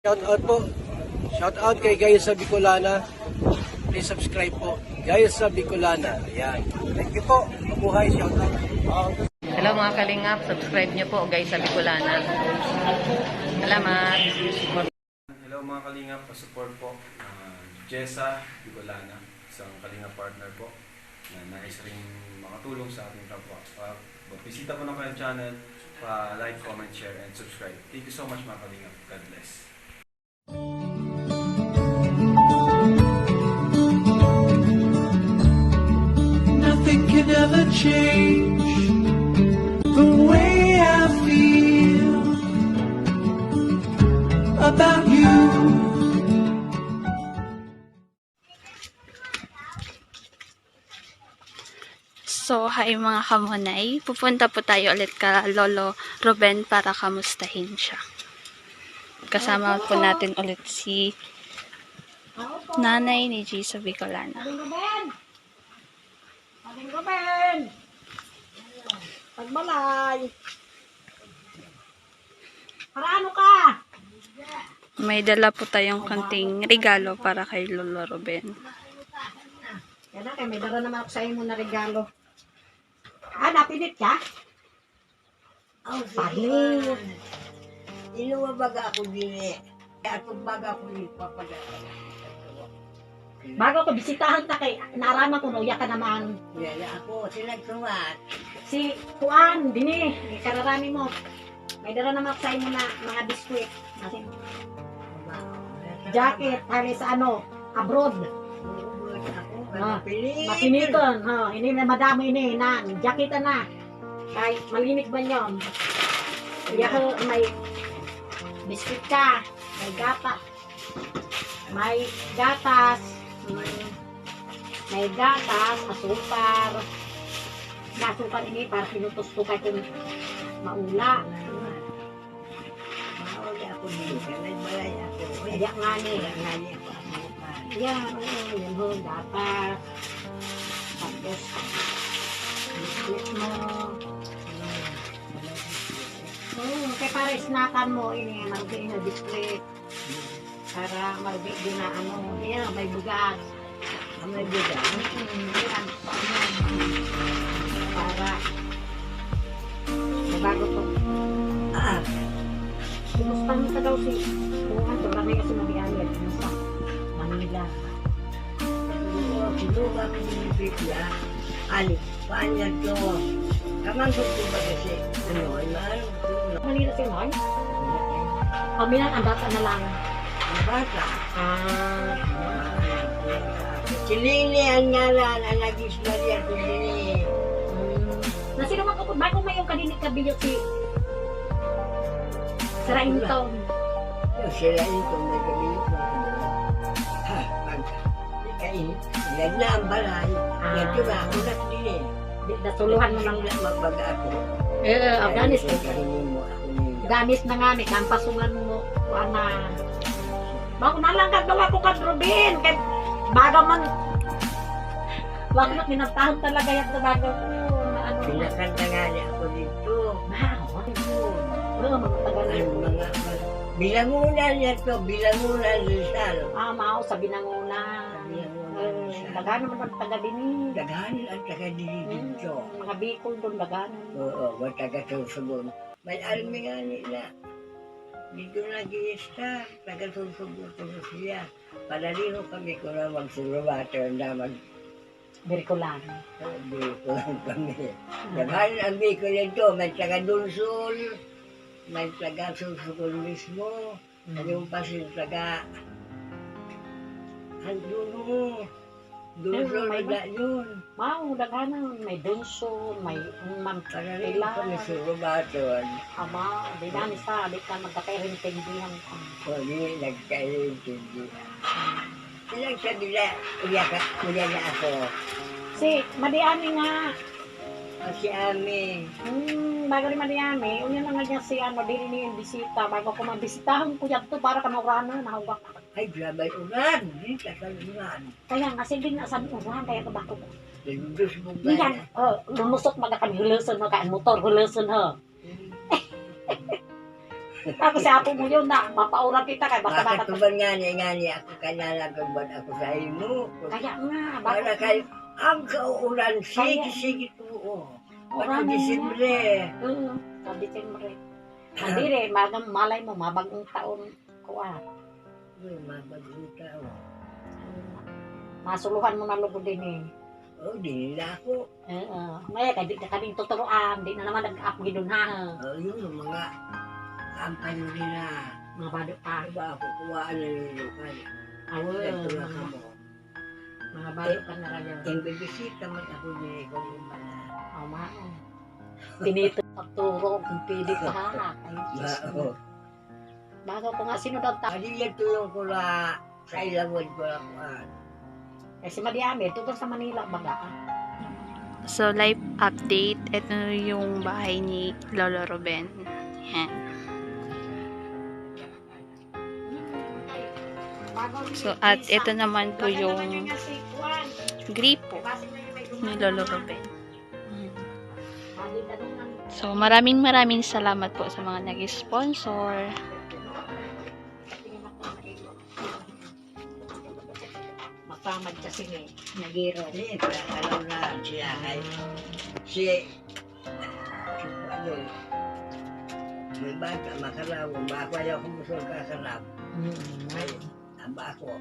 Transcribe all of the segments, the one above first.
Shout out po. Shout out kay Gaya sa Bicolana. Please subscribe po. Gaya sa Bicolana. Ayan. Thank you po. Mabuhay. Shout out. Hello mga kalingap, subscribe nyo po guys sa Bicolana. Salamat. Hello mga kalingap, pa-support po. Jessa Bicolana, isang kalingap partner po na nais rin makatulong sa ating kapwa. Bisita po ng kanyang channel, like, comment, share, and subscribe. Thank you so much mga kalingap. God bless. Nothing can ever change the way I feel about you. So, hi mga kamunay. Pupunta po tayo ulit ka Lolo Ruben para kamustahin siya. Kasama po natin ulit si nanay ni G sa Bicolana. Aling Ruben! Pagbalay! Para ano ka? May dala po tayong konting regalo para kay Lolo Ruben. Yan na, may dara naman ako sa iyo na regalo. Napilit ka? Palit. Inuwa baga ako din eh. Ako baga ako din papadala. Bago ko bisitahan ka kay naaraman ko, nauya ka naman. Yan ako, sila tumat. Si Juan, dini, kararami mo. May dara naman ako sa iyo na mga biskwit. Kasi jacket, halis sa ano, abroad. Mapiniton, ini na madami ini, na, jacket na. Kay malimit ba yun? Kaya ko may biskuit ka, may gatas, may gatas, asukar. Asukar ini para sinutos ko kay kung maula. Mahuli ako din, kanay balay ako. Kaya nga ni. Kanay ako. Yan, yan ho, gatas. Tapos, biskuit mo. Kaya para snackan mo, ini, marugay na biskuit. Para marugay din na ano, yan, may bugas. May bugas. Yan, para, bago to. Kumustahan ka daw si Bukan, marami kasi mabiyayan. Kumusta? Manila. Ito kami ng bigla. Ali, paanya to? Kamang gusto ba kasi? Ano, Manila si Moy? Kami lang, ang data na lang. ang bata. Ah, Silini ang ngalan, ang nag-ismarya ko din. Nasi naman ko, bago may yung kadinig kabiyo si Saraintong. Sila ito, may gabi ko. Yan na ang balay. Yan yung ako na din eh. Dasuluhan mo lang. Magbaga ako. Ganis. Kahinin mo ako niya. Ganis na nga ni, kampasungan mo. Ana. Bago na lang kagawa ko ka, Robin. Kaya bago man. Bago na kinaptahan talaga yan sa bago ko. Pinakanta nga niya ako dito. Mga tagal na yun. Mga bilangunan niya to. Bilangunan Rizal. Mao sa binangunan. Daghan naman ang taga din. Daghanin ang taga dito. Mga Bicol doon, daghan. Oo, wag taga Susugon. May almi nga nila. Dito nag-iista. Taga Susugon siya. Palalino kami kung na magsurubato na Biricolan. Bicol kami. Daghanin ang Bicol ito. May taga Dulsul. May taga Susugon mismo. Yung pasin taga Anduno. Dulsul na yun. Mao, daghan may Dunson, may Palalino kami surubato. Ama, di na ni sa, di ka magkakairintindihan ka. Hindi nagkaintindihan. Ilang sabi na, uya na ako. Si, Madiami nga. Si Ami. Bago rin Madiami, unya na nga niya si ano, dili niya yung bisita. Bago ko mabisitahan ko yan to, para kanurana, nahawak. Ay, grabay ulan. Hindi ka sa ulan. Kaya nga, sige na sa uran, kaya kabako ko. Nagdus mo ba Yan, lumusot magkakan huluson mo, kain motor huluson ho. Ako sa apo mo yun na, mapauran kita kay basta Bakit bata. ko ba nga ako kanalagabad ako sa imo? Kaya nga, Para bakit kayo, ang kaulan, sige po. Ba't Oran Disyembre? Oo, sa Disyembre. Mandiri, malay mo, mabagong taon ko Uy, mabagong tao. Masuluhan mo na lugod din eh. Oh, di nila ako. Ngayon, kaya di na kaming tuturuan, di na naman nag-up gidun ha. Oh, yun, yung mga kampanya nila. Mga bado pa. Diba ako, kuhaan na yung lukan. Ito na ka mo. Mga bado pa na rin. Yung bibisita man ako ni ikaw yung bala. Mao. Pinito pagturo kung pili ka ha. Ay, Diyos Bao. mo. Bago ko nga sinunod ta. Hindi yan tulong ko na sa ilawad ko lang kuhaan. Kasi madiyami, tungkol sa Manila, baga. So, live update. Ito yung bahay ni Lolo Ruben. Yan. So, at ito naman po yung gripo ni Lolo Ruben. So, maraming salamat po sa mga nag-sponsor. Matamad kasi ni Nagiro. Hindi, alam na siya ay si ano, may bata, makalaw, bako ayaw kumusol kasarap. Ay, aba ako.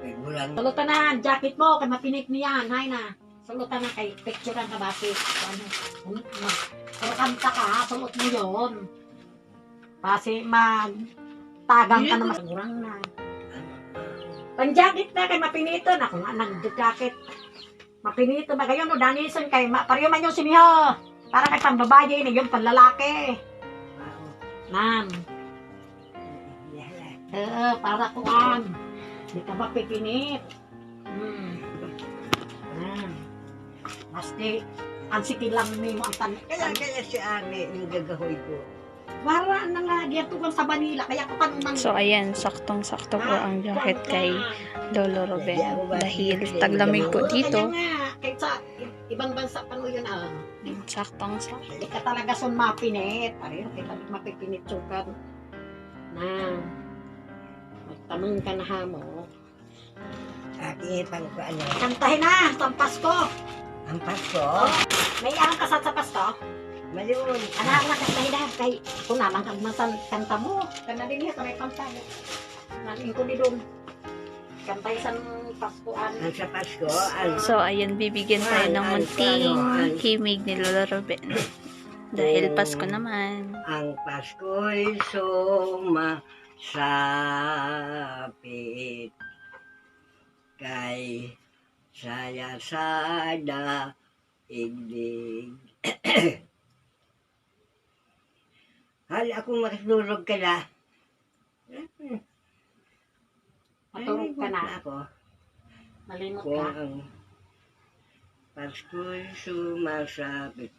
May gulang. Sulutan na, jacket mo, kay mapinik niyan, hay na. Sulutan na kay picturean ka bakit. Ano, kanta ka, sulot mo yun. Kasi tagang ka naman. Kurang na. Pan-jacket na kay mapinito na. Kung nga nag-jacket. Mapinito ba kayo no, Danison kay pareho man yung siniho. Para kay pambabae ni yung panlalaki. Ma'am. Para kuan. Di ka mapipinit. Basti, ang sikil lang mo ang tanong. Kaya si Ami, yung gagahoy ko. Wala na nga, diyan tugang sa Manila, kaya ko tanong. So, ayan, saktong-sakto po ang jacket kay Lolo Ruben. Dahil taglamig po dito. Kaya nga, kahit sa ibang bansa pa mo yun Saktong-sakto. Hindi ka talaga son mapinit. Pareho, kita mapipinit sukat. Na, magtanong ka na ha mo. Akipan ko ano. Kantahin na, sa Pasko. Ang Pasko? May arang kasat sa Pasko. Maliwan. Anak na kantahin na. Kay, ako naman ang masan kanta mo. Kanda din niya, may pantay. Naling ko din doon. Kantay sa Paskoan. Ang sa Pasko, ang So, ayan, bibigyan tayo ng munting himig ni Lolo Ruben. Dahil Pasko naman. ang Pasko'y sumasapit kay saya sada igdig. Hali akong makatulog ka na. Matulog ka na. Ako. Malimot Kung ka. ang Pasko'y sumasapit.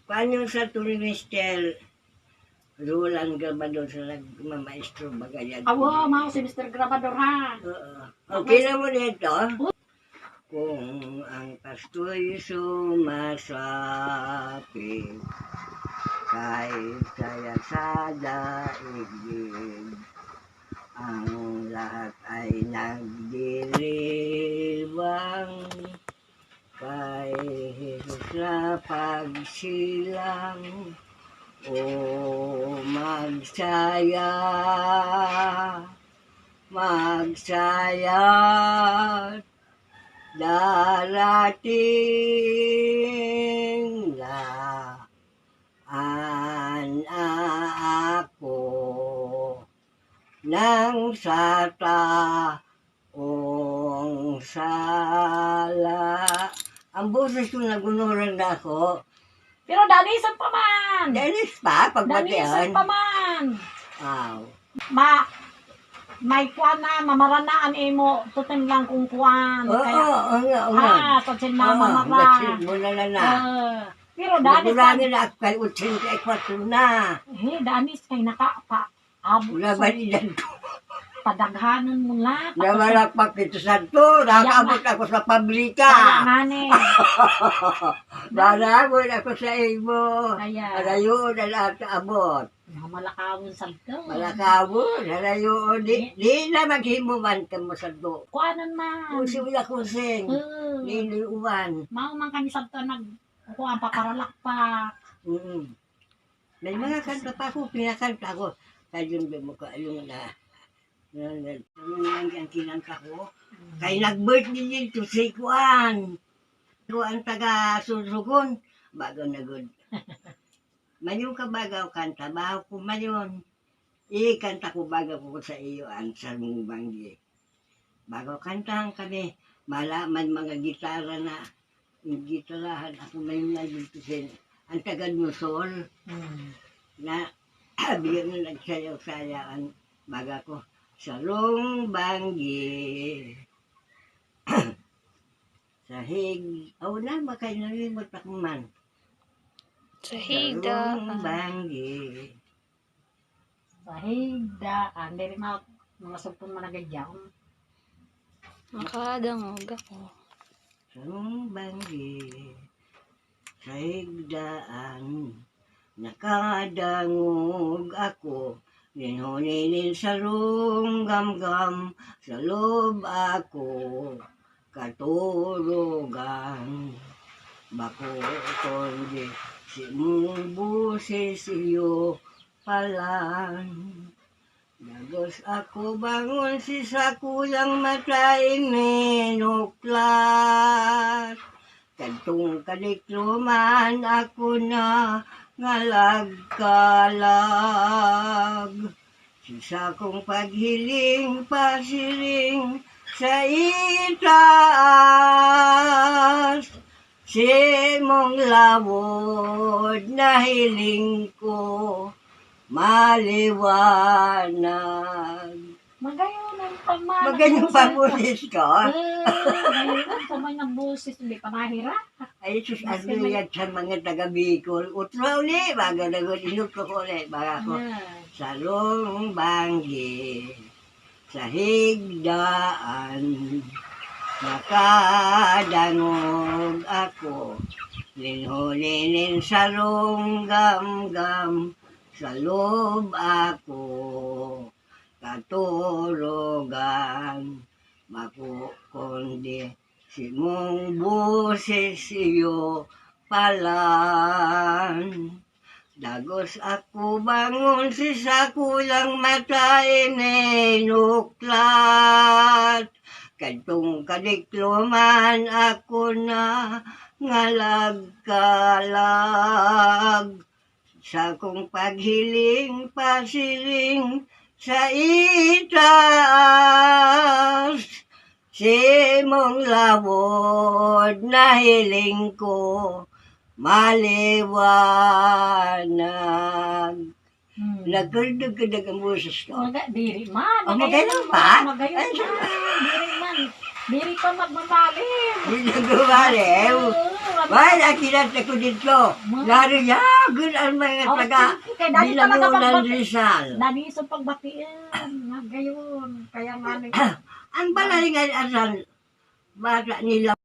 Paano sa Tulinistel? Roland Gabador sa nagmamaestro bagayan. Awo, mao si Mr. Grabador ha. Okay na mo nito? Kung ang Pasko'y sumasapit kay saya sa daigdig, ang lahat ay nagdiriwang kay Jesus na pagsilang. O magsaya darating na ako nang sa taong sala. Ang boses ko nagunuran na ako. Pero danisan pa man. Dennis pa, Danisan pagbatihan. pa man. Wow. May kuan na, mamaranaan mo. Tutin lang kung kuan. Oo, nga. Tutin na mamara. Mo na. Pero danis pa. Nagulangin na ako kay 84 na. Danis kay abo. Wala ba niyan to? Padaghanan mo lang. Namalakpak ito sa to. Nakabot ako sa pabrika. Ngane. Barabot ako sa imo. Kaya. Arayo na lahat abot. malakawon sa to. Malakawo, nalayo, di na maghimuman ka mo sa do. Kuanan man. Kung siya kusing, Oo. niliuwan. Mao man kami sa to kuha paparalakpak. May mga kanta pa ako, pinakanta ko. Kaya yun mo ka, yung ang kinanta ko. Kaya nag-birthday din to si Kuan. Kuan taga Susugon. Bago na good. Mayroon ka bagaw kanta, bago ko mayon. Kanta ko bago ko sa iyo ang sarong banggi. Bago kantahan kami, malaman mga gitara na, yung gitarahan ako may nagitusin. Ang taga Nusol, na bigyan mo nagsayaw-sayaan baga ko. Sarong banggi. Sahig. Na, makainalimot ako man. Sa Sarong higdaan. banggi. Sa higdaan. Dili mga sugpon man nagadyaw. Makadangog ako. Sarong banggi. Sa higdaan. Nakadangog ako. Ninhuninin sa gamgam. Sa loob ako. Katurugan. Bako kundi si mong busis iyo palan. Dagos ako bangon si sa kulang matay minuklat. Kadtong kadikluman ako na ngalagkalag. Sisa kong paghiling pasiring sa itaas. Si mong lawod na hiling ko maliwanag. Magayon ang paman. Maganyang pabulis ko. Ngayon sa mga busis, hindi pa mahira. Ay, sus, ano yan sa mga taga Bicol. Utro uli, baga na ko, inutro ko uli, baga ko. Sarong banggi, sa higdaan, nakadangog ako. Linhulinin sarong gamgam, sa loob ako. Katurugan, makukundi, si mong busis iyo palan. Dagos ako bangon si sa kulang matay minuklat. Kadtong kadikluman ako na ngalagkalag. Sa kong paghiling pasiling sa itaas. Si mong lawod na hiling ko maliwanag. Nagkaldog-kadag ang buses ko. Diri man. Magayon pa? Magayon man. Diri man. Diri pa magmamalim. Hindi na gumaliw. Wala, kinanta ko dito. Laro niya, good ang mga taga Bilangunan Rizal. Dani sa pagbatiin. Magayon. Kaya nga Ang balay nga asan, bata nila.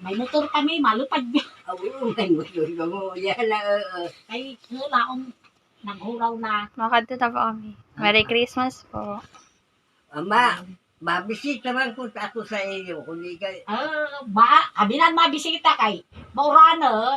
may motor kami, malupad niya. Oo, may gusto ko mo. Yan na, Kay laong naghuraw na. Makadto na po kami. Merry Christmas po. Ama, babisita man ko ako sa iyo. Kung di ka, Kabinan mabisita kay Maurano.